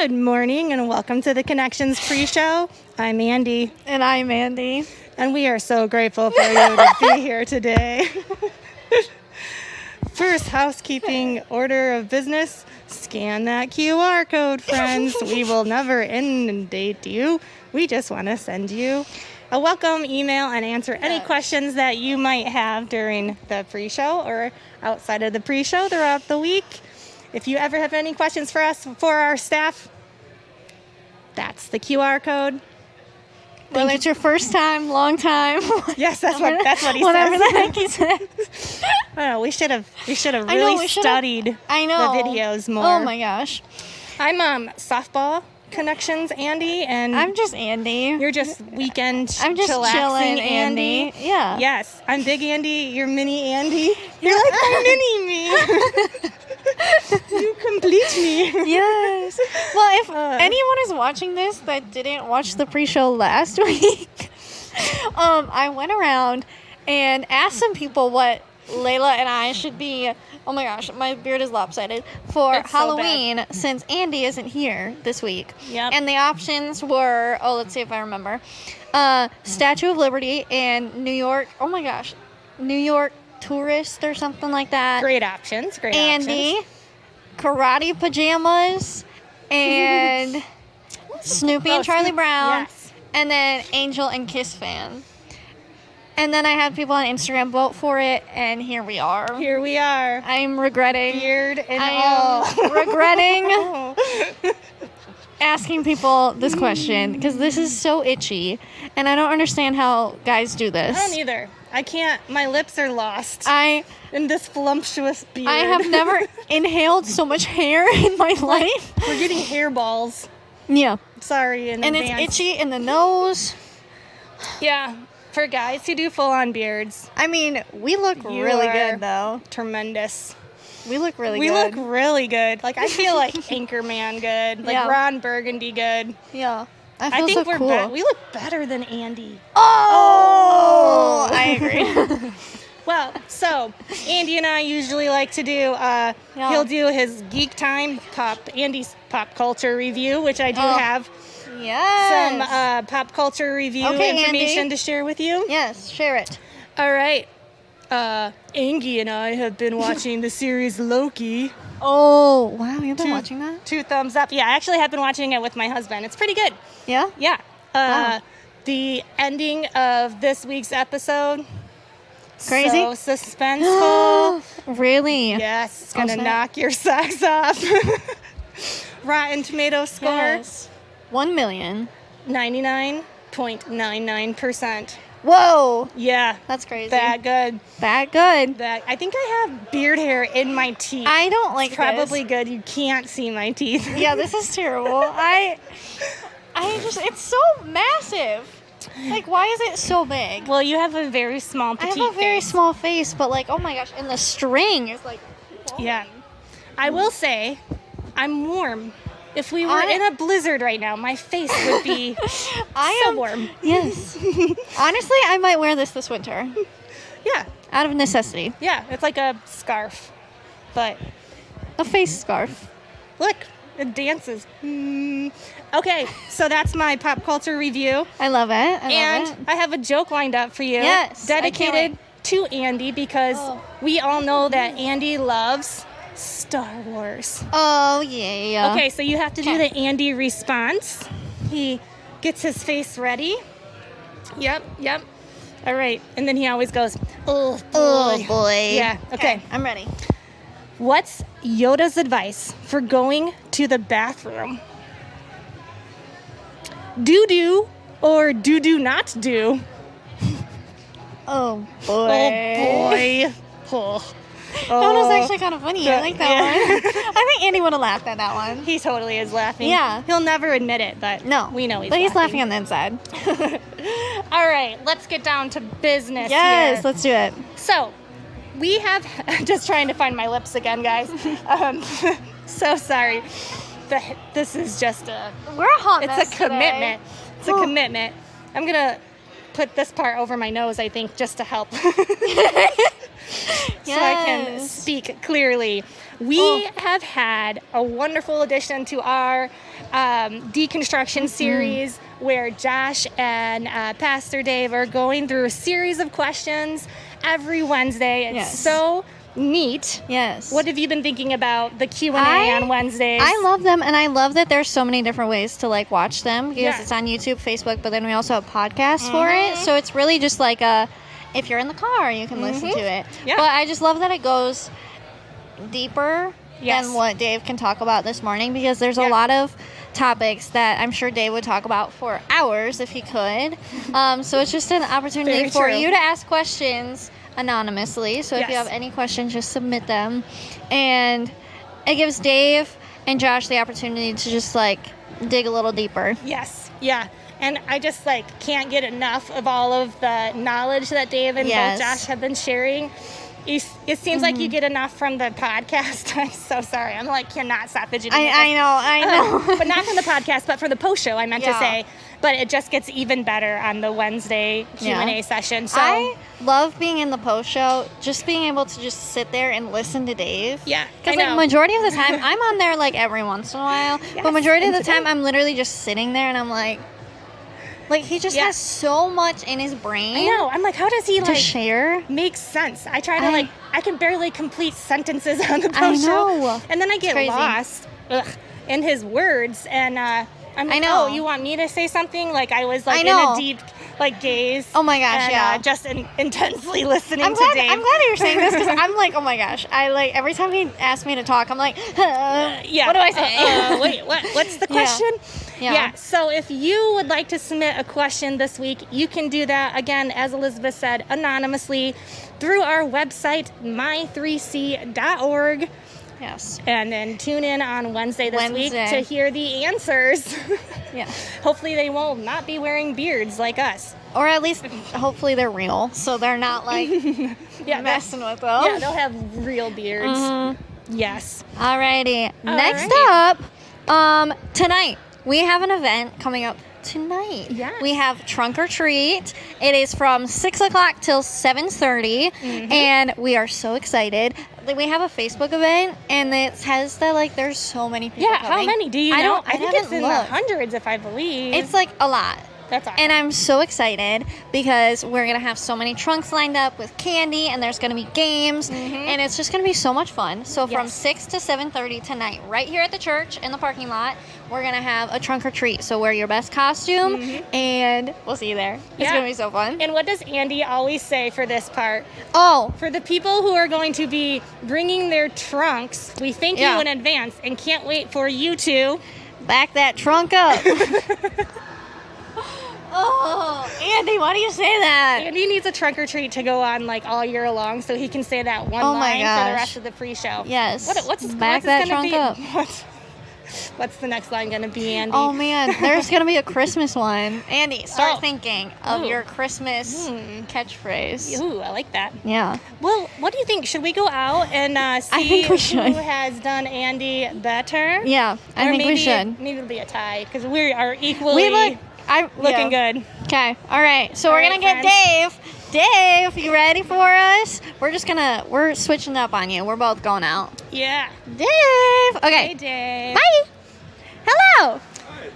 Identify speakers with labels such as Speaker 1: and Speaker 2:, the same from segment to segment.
Speaker 1: Good morning and welcome to the Connections pre-show. I'm Andy.
Speaker 2: And I'm Andy.
Speaker 1: And we are so grateful for you to be here today. First housekeeping order of business, scan that QR code, friends. We will never inundate you. We just want to send you a welcome email and answer any questions that you might have during the pre-show or outside of the pre-show throughout the week. If you ever have any questions for us, for our staff, that's the QR code.
Speaker 2: Whether it's your first time, long time.
Speaker 1: Yes, that's what he
Speaker 2: whatever
Speaker 1: says.
Speaker 2: the heck he said.
Speaker 1: I know, we should have really studied the videos more.
Speaker 2: Oh my gosh.
Speaker 1: I'm softball connections, Andy, and
Speaker 2: I'm just Andy.
Speaker 1: You're just weekend
Speaker 2: I'm just
Speaker 1: chillaxing
Speaker 2: chilling, Andy. Yeah.
Speaker 1: Yes, I'm Big Andy. You're Mini Andy. You're like my mini me. You complete me.
Speaker 2: Yes. Well, if anyone is watching this that didn't watch the pre-show last week, I went around and asked some people what Layla and I should be. Oh my gosh, my beard is lopsided for
Speaker 1: It's
Speaker 2: Halloween since Andy isn't here this week.
Speaker 1: Yep.
Speaker 2: And the options were, let's see if I remember, Statue of Liberty and New York. Oh my gosh, New York Tourist or something like that.
Speaker 1: Great options.
Speaker 2: Andy, karate pajamas, and Snoopy and Charlie Brown,
Speaker 1: yes.
Speaker 2: and then Angel and Kiss fan. And then I had people on Instagram vote for it, and here we are.
Speaker 1: Here we are.
Speaker 2: I'm regretting.
Speaker 1: Beard and
Speaker 2: I
Speaker 1: all.
Speaker 2: am regretting asking people this question because this is so itchy, and I don't understand how guys do this.
Speaker 1: I don't either. I can't. My lips are lost in this voluptuous beard.
Speaker 2: I have never inhaled so much hair in my life.
Speaker 1: We're getting hairballs.
Speaker 2: Yeah.
Speaker 1: Sorry in
Speaker 2: And
Speaker 1: advance.
Speaker 2: it's itchy in the nose.
Speaker 1: Yeah. For guys who do full-on beards.
Speaker 2: I mean, we look
Speaker 1: You
Speaker 2: really
Speaker 1: are
Speaker 2: good, though.
Speaker 1: Tremendous.
Speaker 2: We look really
Speaker 1: We
Speaker 2: good.
Speaker 1: look really good. Like, I feel like Anchorman good. Like,
Speaker 2: Yeah.
Speaker 1: Ron Burgundy good.
Speaker 2: Yeah.
Speaker 1: I
Speaker 2: feel
Speaker 1: think
Speaker 2: so
Speaker 1: we're
Speaker 2: cool.
Speaker 1: we look better than Andy.
Speaker 2: Oh! I agree.
Speaker 1: Well, so Andy and I usually like to do, he'll do his Geek Time Andy's pop culture review, which I do have
Speaker 2: Yes.
Speaker 1: some pop culture review information
Speaker 2: Andy.
Speaker 1: to share with you.
Speaker 2: Yes, share it.
Speaker 1: All right. Angie and I have been watching the series Loki.
Speaker 2: Oh, wow, you've been watching that?
Speaker 1: 2 thumbs up. Yeah, I actually have been watching it with my husband. It's pretty good.
Speaker 2: Yeah?
Speaker 1: Yeah.
Speaker 2: Wow.
Speaker 1: The ending of this week's episode.
Speaker 2: Crazy?
Speaker 1: So suspenseful.
Speaker 2: Really?
Speaker 1: Yes, it's going to
Speaker 2: snap.
Speaker 1: knock your socks off. Rotten Tomatoes score.
Speaker 2: Yes. 1 million.
Speaker 1: 99.99%.
Speaker 2: Whoa!
Speaker 1: Yeah.
Speaker 2: That's crazy.
Speaker 1: That good.
Speaker 2: That good.
Speaker 1: I think I have beard hair in my teeth.
Speaker 2: I don't like
Speaker 1: It's probably
Speaker 2: this.
Speaker 1: good. You can't see my teeth.
Speaker 2: Yeah, this is terrible. I just, it's so massive. Like, why is it so big?
Speaker 1: Well, you have a very small
Speaker 2: I
Speaker 1: petite
Speaker 2: have a very
Speaker 1: face.
Speaker 2: small face, but like, oh my gosh, and the string is like,
Speaker 1: Yeah. I will say, I'm warm. If we were in a blizzard right now, my face would be so warm.
Speaker 2: Yes. Honestly, I might wear this winter.
Speaker 1: Yeah.
Speaker 2: Out of necessity.
Speaker 1: Yeah, it's like a scarf. But
Speaker 2: A face scarf.
Speaker 1: look, it dances. Okay, so that's my pop culture review.
Speaker 2: I love it.
Speaker 1: And I have a joke lined up for you.
Speaker 2: Yes, I can't
Speaker 1: Dedicated to Andy because we all know that Andy loves Star Wars.
Speaker 2: Oh, yeah.
Speaker 1: Okay, so you have to do the Andy response. He gets his face ready. Yep. All right. And then he always goes, oh, boy.
Speaker 2: Oh, boy.
Speaker 1: Yeah, okay.
Speaker 2: I'm ready.
Speaker 1: What's Yoda's advice for going to the bathroom? Do or do not do?
Speaker 2: Oh, boy.
Speaker 1: Oh, boy. Oh.
Speaker 2: That one was actually kind of funny. I like that one. I think Andy would have laughed at that one.
Speaker 1: He totally is laughing.
Speaker 2: Yeah.
Speaker 1: He'll never admit it, but
Speaker 2: No.
Speaker 1: we know he's
Speaker 2: But he's laughing
Speaker 1: laughing.
Speaker 2: on the inside.
Speaker 1: All right, let's get down to business
Speaker 2: Yes,
Speaker 1: here.
Speaker 2: let's do it.
Speaker 1: So, we have... just trying to find my lips again, guys. So sorry. This is just a...
Speaker 2: We're a hot mess
Speaker 1: It's a commitment.
Speaker 2: today.
Speaker 1: It's a commitment. I'm going to put this part over my nose, I think, just to help. So I can
Speaker 2: Yes.
Speaker 1: speak clearly. We have had a wonderful addition to our deconstruction series where Josh and Pastor Dave are going through a series of questions every Wednesday. It's so neat.
Speaker 2: Yes.
Speaker 1: What have you been thinking about the Q&A on Wednesdays?
Speaker 2: I love them, and I love that there's so many different ways to like watch them because
Speaker 1: Yeah.
Speaker 2: it's on YouTube, Facebook, but then we also have podcasts for it. So it's really just like if you're in the car, you can listen to it.
Speaker 1: Yeah.
Speaker 2: But I just love that it goes deeper
Speaker 1: Yes.
Speaker 2: than what Dave can talk about this morning because there's a lot of topics that I'm sure Dave would talk about for hours if he could. So it's just an opportunity
Speaker 1: Very
Speaker 2: for
Speaker 1: true.
Speaker 2: you to ask questions anonymously. So if you
Speaker 1: Yes.
Speaker 2: have any questions, just submit them. And it gives Dave and Josh the opportunity to just like dig a little deeper.
Speaker 1: Yes. Yeah. And I just like can't get enough of all of the knowledge that Dave and
Speaker 2: Yes.
Speaker 1: both Josh have been sharing. It seems like you get enough from the podcast. I'm so sorry. I'm like cannot stop fidgeting.
Speaker 2: I know.
Speaker 1: But not from the podcast, but for the post show. I meant to
Speaker 2: Yeah.
Speaker 1: say. But it just gets even better on the Wednesday Q&A session. So
Speaker 2: I love being in the post show, just being able to just sit there and listen to Dave.
Speaker 1: Yeah, I
Speaker 2: Because like
Speaker 1: know.
Speaker 2: majority of the time, I'm on there like every once in a while,
Speaker 1: Yes,
Speaker 2: but majority of
Speaker 1: and
Speaker 2: the time,
Speaker 1: today.
Speaker 2: I'm literally just sitting there and I'm like he just
Speaker 1: Yeah.
Speaker 2: has so much in his brain.
Speaker 1: I know. I'm like, how does he
Speaker 2: to
Speaker 1: like
Speaker 2: share.
Speaker 1: make sense? I try to I can barely complete sentences on the
Speaker 2: I
Speaker 1: post show,
Speaker 2: know.
Speaker 1: and then I get
Speaker 2: crazy.
Speaker 1: lost in his words, and I'm like,
Speaker 2: know.
Speaker 1: oh, you want me to say something? Like I was like
Speaker 2: I
Speaker 1: in
Speaker 2: know.
Speaker 1: a deep like gaze.
Speaker 2: Oh my gosh,
Speaker 1: and,
Speaker 2: yeah.
Speaker 1: just intensely listening
Speaker 2: I'm
Speaker 1: to
Speaker 2: glad.
Speaker 1: Dave.
Speaker 2: I'm glad you're saying this because I'm like, oh my gosh. I like every time he asks me to talk, I'm like,
Speaker 1: Yeah.
Speaker 2: what do I say?
Speaker 1: Wait, what's the
Speaker 2: Yeah.
Speaker 1: question?
Speaker 2: Yeah.
Speaker 1: So if you would like to submit a question this week, you can do that, again, as Elizabeth said, anonymously through our website, my3c.org.
Speaker 2: Yes.
Speaker 1: And then tune in on Wednesday this week
Speaker 2: Wednesday.
Speaker 1: to hear the answers.
Speaker 2: Yeah.
Speaker 1: Hopefully they will not be wearing beards like us.
Speaker 2: Or at least, hopefully, they're real, so they're not like
Speaker 1: Yeah,
Speaker 2: messing with them.
Speaker 1: yeah, they'll have real beards.
Speaker 2: Mm-hmm.
Speaker 1: Yes.
Speaker 2: Alrighty. Next
Speaker 1: Alright.
Speaker 2: up, tonight we have an event coming up tonight.
Speaker 1: Yes.
Speaker 2: We have Trunk or Treat. It is from 6 o'clock till 7:30, and we are so excited. We have a Facebook event, and it says that like there's so many people.
Speaker 1: Yeah,
Speaker 2: coming.
Speaker 1: how many do you
Speaker 2: I
Speaker 1: know?
Speaker 2: don't- I
Speaker 1: think
Speaker 2: haven't
Speaker 1: it's in the
Speaker 2: looked.
Speaker 1: hundreds, if I believe.
Speaker 2: It's like a lot.
Speaker 1: That's awesome.
Speaker 2: And I'm so excited because we're going to have so many trunks lined up with candy and there's going to be games and it's just going to be so much fun. So from
Speaker 1: Yes.
Speaker 2: 6 to 7:30 tonight, right here at the church in the parking lot, we're going to have a trunk or treat. So wear your best costume and we'll see you there. It's
Speaker 1: Yeah.
Speaker 2: going to be so fun.
Speaker 1: And what does Andy always say for this part?
Speaker 2: Oh,
Speaker 1: For the people who are going to be bringing their trunks, we thank
Speaker 2: Yeah.
Speaker 1: you in advance and can't wait for you to.
Speaker 2: back that trunk up. Oh, Andy, why do you say that?
Speaker 1: Andy needs a trunk or treat to go on like all year long so he can say that one
Speaker 2: Oh my
Speaker 1: line for the
Speaker 2: gosh.
Speaker 1: rest of the pre-show.
Speaker 2: Yes.
Speaker 1: What's
Speaker 2: Back
Speaker 1: what's
Speaker 2: that
Speaker 1: gonna
Speaker 2: trunk
Speaker 1: be?
Speaker 2: up.
Speaker 1: What's the next line going to be, Andy?
Speaker 2: Oh man, there's gonna be a Christmas one. Andy, start
Speaker 1: Oh.
Speaker 2: thinking of
Speaker 1: Ooh.
Speaker 2: your Christmas catchphrase.
Speaker 1: Ooh, I like that.
Speaker 2: Yeah.
Speaker 1: Well, what do you think? Should we go out and see
Speaker 2: think we should.
Speaker 1: who has done Andy better?
Speaker 2: Yeah, I
Speaker 1: Or
Speaker 2: think
Speaker 1: maybe,
Speaker 2: we should.
Speaker 1: Maybe it'll be a tie because we are equally looking good.
Speaker 2: Okay. All right. So
Speaker 1: All
Speaker 2: we're
Speaker 1: right,
Speaker 2: gonna get
Speaker 1: friends.
Speaker 2: Dave. Dave, you ready for us? We're switching up on you. We're both going out.
Speaker 1: Yeah.
Speaker 2: Dave. Okay.
Speaker 1: Hey, Dave.
Speaker 2: Bye. Hello.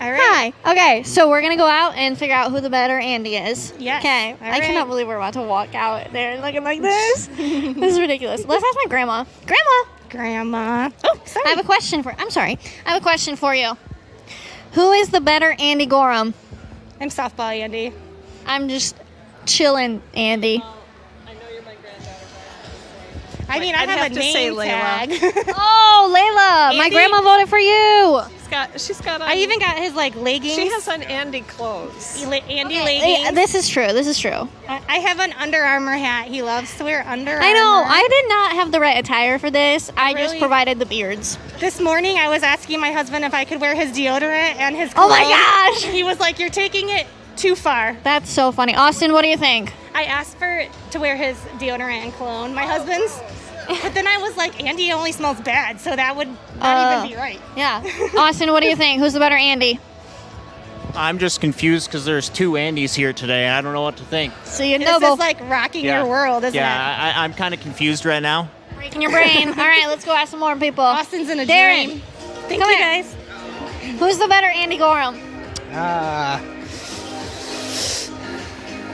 Speaker 1: All right.
Speaker 2: Hi. Okay. So we're gonna go out and figure out who the better Andy is.
Speaker 1: Yes.
Speaker 2: Okay.
Speaker 1: All
Speaker 2: I cannot
Speaker 1: right.
Speaker 2: believe we're about to walk out there looking like this. This is ridiculous. Let's ask my grandma. Grandma.
Speaker 1: Grandma. Oh, sorry.
Speaker 2: I have a question for you. Who is the better Andy Gorham?
Speaker 1: I'm softball Andy.
Speaker 2: I'm just chilling, Andy.
Speaker 1: I mean,
Speaker 3: I'd
Speaker 1: I have
Speaker 3: have
Speaker 1: a
Speaker 3: to say
Speaker 1: name
Speaker 3: Layla.
Speaker 1: tag.
Speaker 2: Oh, Layla, my
Speaker 1: Andy?
Speaker 2: grandma voted for you.
Speaker 3: She's got on,
Speaker 1: I even got his like leggings.
Speaker 3: she has on Andy clothes.
Speaker 1: Andy
Speaker 2: Yeah,
Speaker 1: leggings.
Speaker 2: this is true.
Speaker 1: I have an Under Armour hat. He loves to wear Under Armour.
Speaker 2: I know. I did not have the right attire for this. I just
Speaker 1: Really?
Speaker 2: provided the beards.
Speaker 1: This morning I was asking my husband if I could wear his deodorant and his
Speaker 2: Oh my
Speaker 1: cologne.
Speaker 2: gosh!
Speaker 1: He was like, "You're taking it too far."
Speaker 2: That's so funny. Austin, what do you think?
Speaker 1: I asked to wear his deodorant and cologne, my husband's. But then I was like, Andy only smells bad, so that would not even be right.
Speaker 2: Yeah. Austin, what do you think? Who's the better Andy?
Speaker 4: I'm just confused because there's two Andys here today. I don't know what to think.
Speaker 2: So you
Speaker 1: This
Speaker 2: know
Speaker 1: is
Speaker 2: both.
Speaker 1: like rocking your world, isn't it?
Speaker 4: I'm kind of confused right now.
Speaker 2: Are Breaking your brain. All right, let's go ask some more people.
Speaker 1: Austin's in a
Speaker 2: Darren,
Speaker 1: dream. Thank
Speaker 2: come
Speaker 1: you,
Speaker 2: here.
Speaker 1: guys.
Speaker 2: Who's the better Andy Gorham?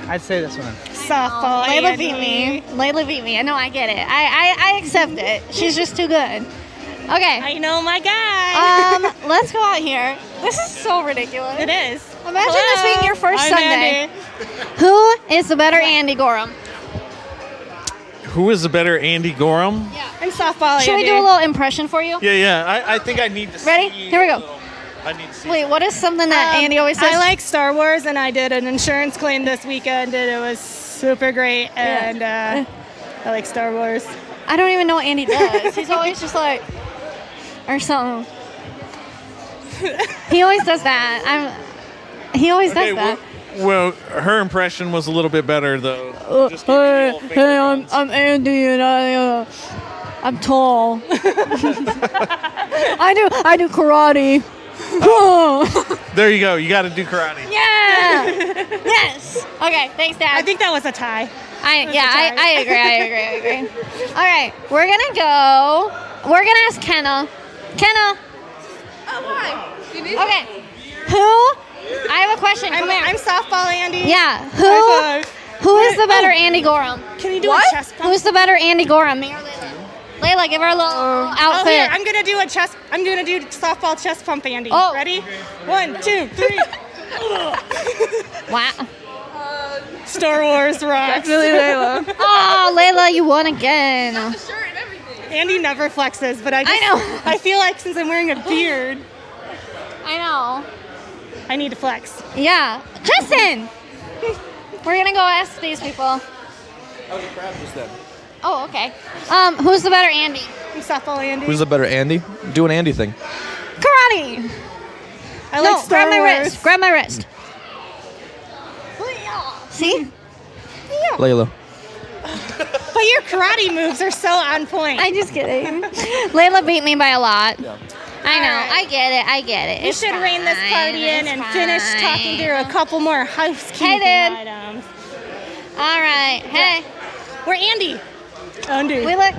Speaker 5: I'd say this one.
Speaker 1: Softball.
Speaker 2: Layla
Speaker 1: Andy.
Speaker 2: beat me. Layla beat me. I know, I get it. I accept it. She's just too good. Okay.
Speaker 1: I know my guy.
Speaker 2: Let's go out here. This is so ridiculous.
Speaker 1: It is.
Speaker 2: Imagine this being your first
Speaker 1: I'm
Speaker 2: Sunday.
Speaker 1: Andy.
Speaker 2: Who is the better Andy Gorham?
Speaker 6: Who is the better Andy Gorham?
Speaker 1: I'm softball.
Speaker 2: Should we
Speaker 1: Andy.
Speaker 2: do a little impression for you?
Speaker 6: Yeah. I think I need to
Speaker 2: Ready?
Speaker 6: see.
Speaker 2: Here we go.
Speaker 6: a little- I need to see.
Speaker 2: Wait, what is something that Andy always says?
Speaker 1: I like Star Wars, and I did an insurance claim this weekend, and it was super great. And I like Star Wars.
Speaker 2: I don't even know what Andy does. He's always just like, or something. He always does that. He always does that.
Speaker 6: Well, her impression was a little bit better though. Just give me the little finger
Speaker 2: Hey,
Speaker 6: guns.
Speaker 2: I'm Andy, and I'm tall. I do karate.
Speaker 6: There you go. You got to do karate.
Speaker 2: Yeah. Yes. Okay. Thanks, Dad.
Speaker 1: I think that was a tie.
Speaker 2: I agree. All right, we're gonna ask Kenna. Kenna.
Speaker 3: Oh, hi. You need
Speaker 2: Okay. Who? I have a question. Come here.
Speaker 1: I'm softball, Andy.
Speaker 2: Yeah.
Speaker 1: High five.
Speaker 2: Who is the better Andy Gorham?
Speaker 1: Can you do
Speaker 3: What?
Speaker 1: a chest pump?
Speaker 2: Who's the better Andy Gorham? Me or Layla? Layla, give her a little
Speaker 1: Oh,
Speaker 2: outfit.
Speaker 1: here, I'm gonna do a chest. I'm gonna do softball chest pump, Andy.
Speaker 2: Oh.
Speaker 1: Ready? 1, 2, 3.
Speaker 2: Wow.
Speaker 1: Star Wars rocks.
Speaker 3: Layla.
Speaker 2: Oh, Layla, you won again.
Speaker 3: Shirt and everything.
Speaker 1: Andy never flexes, but I
Speaker 2: know.
Speaker 1: I feel like since I'm wearing a beard,
Speaker 2: I know.
Speaker 1: I need to flex.
Speaker 2: Yeah. Justin! We're gonna go ask these people. Oh, okay. Who's the better Andy?
Speaker 1: I'm softball, Andy.
Speaker 5: Who's the better Andy? Do an Andy thing.
Speaker 2: Karate!
Speaker 1: I like
Speaker 2: No,
Speaker 1: Star
Speaker 2: grab my
Speaker 1: Wars.
Speaker 2: wrist. Grab my wrist. See?
Speaker 5: Layla.
Speaker 1: But your karate moves are so on point.
Speaker 2: I just kidding. Layla beat me by a lot. I know.
Speaker 1: Alright.
Speaker 2: I get it.
Speaker 1: We
Speaker 2: It's
Speaker 1: should rein this
Speaker 2: fine,
Speaker 1: party in
Speaker 2: it's
Speaker 1: and finish
Speaker 2: fine.
Speaker 1: talking through a couple more housekeeping
Speaker 2: Hey, dude.
Speaker 1: items.
Speaker 2: All right. Hey,
Speaker 1: We're Andy. Andy.
Speaker 2: we look.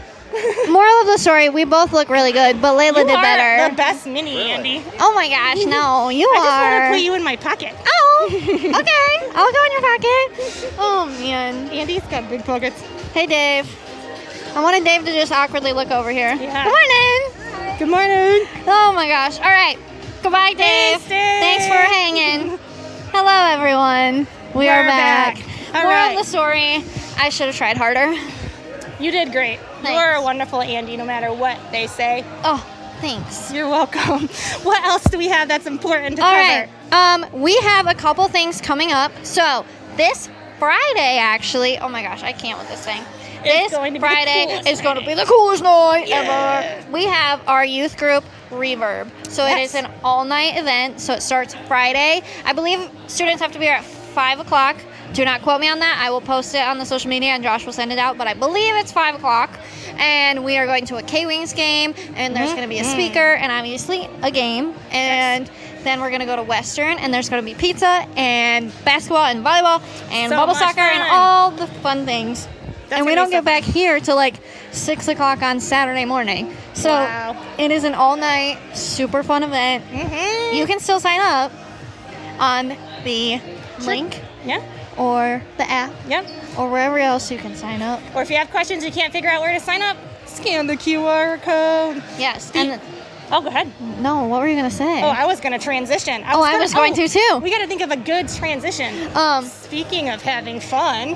Speaker 2: Moral of the story: we both look really good, but Layla
Speaker 1: You
Speaker 2: did
Speaker 1: are
Speaker 2: better.
Speaker 1: the best mini, Andy.
Speaker 2: Oh my gosh, no, you
Speaker 1: I just want
Speaker 2: are.
Speaker 1: to put you in my pocket.
Speaker 2: Oh, okay. I'll go in your pocket. Oh man.
Speaker 1: Andy's got big pockets.
Speaker 2: Hey, Dave. I wanted Dave to just awkwardly look over here.
Speaker 1: Yeah.
Speaker 2: Good morning.
Speaker 1: Good morning.
Speaker 2: Oh my gosh. All right. Goodbye, Dave.
Speaker 1: Thanks, Dave.
Speaker 2: Thanks for hanging. Hello, everyone. We are
Speaker 1: We're
Speaker 2: back.
Speaker 1: back. All
Speaker 2: Moral
Speaker 1: right.
Speaker 2: of the story: I should have tried harder.
Speaker 1: You did great. You
Speaker 2: Thanks.
Speaker 1: are a wonderful Andy, no matter what they say.
Speaker 2: Oh, thanks.
Speaker 1: You're welcome. What else do we have that's important to
Speaker 2: All
Speaker 1: cover?
Speaker 2: right. We have a couple things coming up. So this Friday, actually. Oh my gosh, I can't with this thing. This
Speaker 1: going to be the
Speaker 2: Friday
Speaker 1: coolest
Speaker 2: is going to
Speaker 1: night.
Speaker 2: be the coolest night
Speaker 1: Yeah.
Speaker 2: ever. We have our youth group Reverb. So it
Speaker 1: Yes.
Speaker 2: is an all-night event. So it starts Friday. I believe students have to be here at 5 o'clock. Do not quote me on that. I will post it on the social media and Josh will send it out. But I believe it's 5 o'clock. And we are going to a K-Wings game. And there's going to be a speaker and obviously a game. And then we're going to go to Western. And there's going to be pizza and basketball and volleyball and
Speaker 1: So
Speaker 2: bubble
Speaker 1: much
Speaker 2: soccer and
Speaker 1: fun.
Speaker 2: all the fun things.
Speaker 1: That's
Speaker 2: And we
Speaker 1: gonna
Speaker 2: don't
Speaker 1: be so
Speaker 2: get back here till like 6 o'clock on Saturday morning. So
Speaker 1: Wow.
Speaker 2: it is an all-night, super fun event.
Speaker 1: Mm-hmm.
Speaker 2: You can still sign up on the link
Speaker 1: Yeah.
Speaker 2: or the app
Speaker 1: Yeah.
Speaker 2: or wherever else you can sign up.
Speaker 1: Or if you have questions you can't figure out where to sign up, scan the QR code.
Speaker 2: Yes. And
Speaker 1: Oh, go ahead.
Speaker 2: no, what were you gonna say?
Speaker 1: Oh, I was going to transition.
Speaker 2: I was going to too.
Speaker 1: We got to think of a good transition. Speaking of having fun,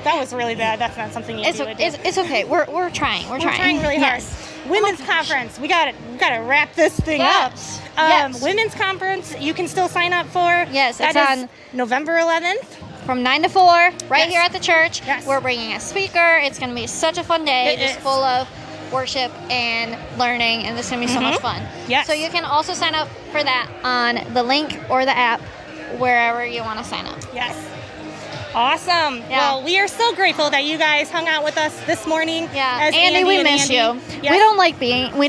Speaker 1: that was really bad. That's not something you
Speaker 2: it's
Speaker 1: would do.
Speaker 2: it's okay. We're trying. We're
Speaker 1: trying really hard.
Speaker 2: Yes.
Speaker 1: Women's conference. We got to wrap this thing
Speaker 2: Yes.
Speaker 1: up.
Speaker 2: Yes.
Speaker 1: Women's conference. You can still sign up for.
Speaker 2: Yes,
Speaker 1: That
Speaker 2: it's
Speaker 1: is
Speaker 2: on
Speaker 1: November 11th.
Speaker 2: From 9 to 4, right
Speaker 1: Yes.
Speaker 2: here at the church.
Speaker 1: Yes.
Speaker 2: We're bringing a speaker. It's going to be such a fun day,
Speaker 1: It
Speaker 2: just
Speaker 1: is.
Speaker 2: full of worship and learning, and this is going to be so much fun.
Speaker 1: Yes.
Speaker 2: So you can also sign up for that on the link or the app, wherever you want to sign up.
Speaker 1: Yes. Awesome.
Speaker 2: Yeah.
Speaker 1: Well, we are so grateful that you guys hung out with us this morning.
Speaker 2: Yeah,
Speaker 1: as
Speaker 2: Andy, we
Speaker 1: and
Speaker 2: miss
Speaker 1: Andy.
Speaker 2: you.
Speaker 1: Yes.
Speaker 2: We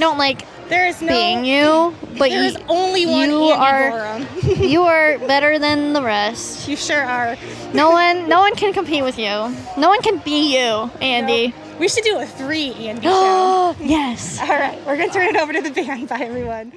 Speaker 2: don't like
Speaker 1: There's no.
Speaker 2: being you, but
Speaker 1: There's only one
Speaker 2: you
Speaker 1: Andy
Speaker 2: are
Speaker 1: Gorham.
Speaker 2: you are better than the rest.
Speaker 1: You sure are.
Speaker 2: No one can compete with you. No one can be you, Andy.
Speaker 1: No. We should do a 3 Andy show.
Speaker 2: Yes.
Speaker 1: All right, we're going to turn it over to the band. Bye, everyone.